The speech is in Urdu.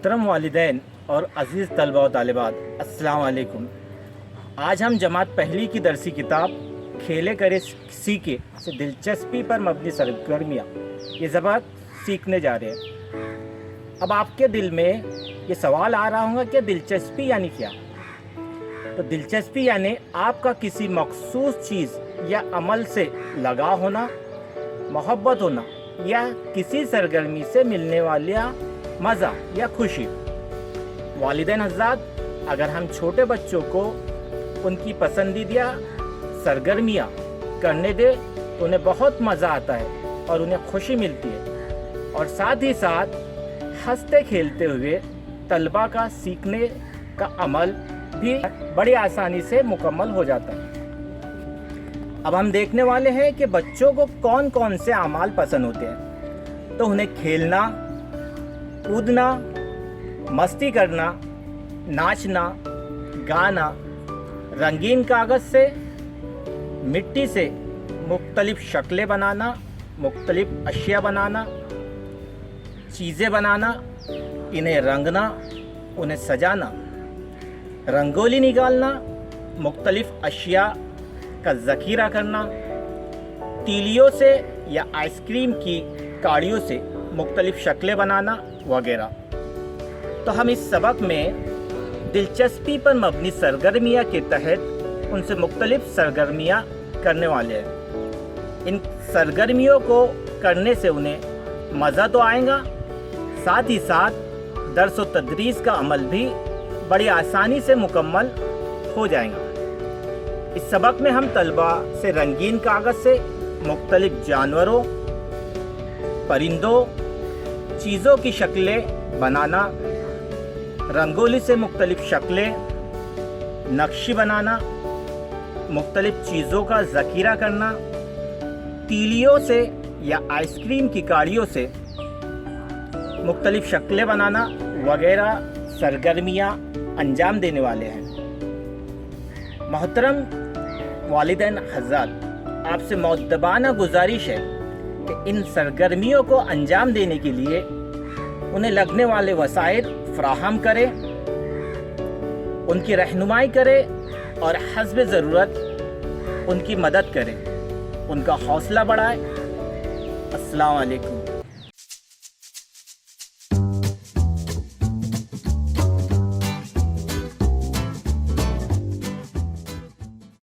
محترم والدین اور عزیز طلبہ و طالبات، السلام علیکم۔ آج ہم جماعت پہلی کی درسی کتاب کھیلے کرے سیکھے سے دلچسپی پر مبنی سرگرمیاں یہ سبق سیکھنے جا رہے ہیں۔ اب آپ کے دل میں یہ سوال آ رہا ہوگا کہ دلچسپی یعنی کیا؟ تو دلچسپی یعنی آپ کا کسی مخصوص چیز یا عمل سے لگاؤ ہونا، محبت ہونا یا کسی سرگرمی سے ملنے والا مزہ یا خوشی۔ والدین حضرات، اگر ہم چھوٹے بچوں کو ان کی پسندیدہ سرگرمیاں کرنے دیں تو انہیں بہت مزہ آتا ہے اور انہیں خوشی ملتی ہے، اور ساتھ ہی ساتھ ہنستے کھیلتے ہوئے طلبہ کا سیکھنے کا عمل بھی بڑی آسانی سے مکمل ہو جاتا ہے۔ اب ہم دیکھنے والے ہیں کہ بچوں کو کون کون سے اعمال پسند ہوتے ہیں۔ تو انہیں کھیلنا، کودنا، مستی کرنا، ناچنا، گانا، رنگین کاغذ سے، مٹی سے مختلف شکلیں بنانا، مختلف اشیاء بنانا، چیزیں بنانا، انہیں رنگنا، انہیں سجانا، رنگولی نکالنا، مختلف اشیاء کا ذخیرہ کرنا، تیلیوں سے یا آئس کریم کی کاڑیوں سے مختلف شکلیں بنانا وغیرہ۔ تو ہم اس سبق میں دلچسپی پر مبنی سرگرمیاں کے تحت ان سے مختلف سرگرمیاں کرنے والے ہیں۔ ان سرگرمیوں کو کرنے سے انہیں مزہ تو آئے گا، ساتھ ہی ساتھ درس و تدریس کا عمل بھی بڑی آسانی سے مکمل ہو جائے گا۔ اس سبق میں ہم طلبہ سے رنگین کاغذ سے مختلف جانوروں، پرندوں، چیزوں کی شکلیں بنانا، رنگولی سے مختلف شکلیں، نقشی بنانا، مختلف چیزوں کا ذخیرہ کرنا، تیلیوں سے یا آئس کریم کی کاڑیوں سے مختلف شکلیں بنانا وغیرہ سرگرمیاں انجام دینے والے ہیں۔ محترم والدین حضرات، آپ سے مؤدبانہ گزارش ہے کہ ان سرگرمیوں کو انجام دینے کے لیے انہیں لگنے والے وسائل فراہم کریں، ان کی رہنمائی کریں اور حسب ضرورت ان کی مدد کریں، ان کا حوصلہ بڑھائیں۔ السلام علیکم۔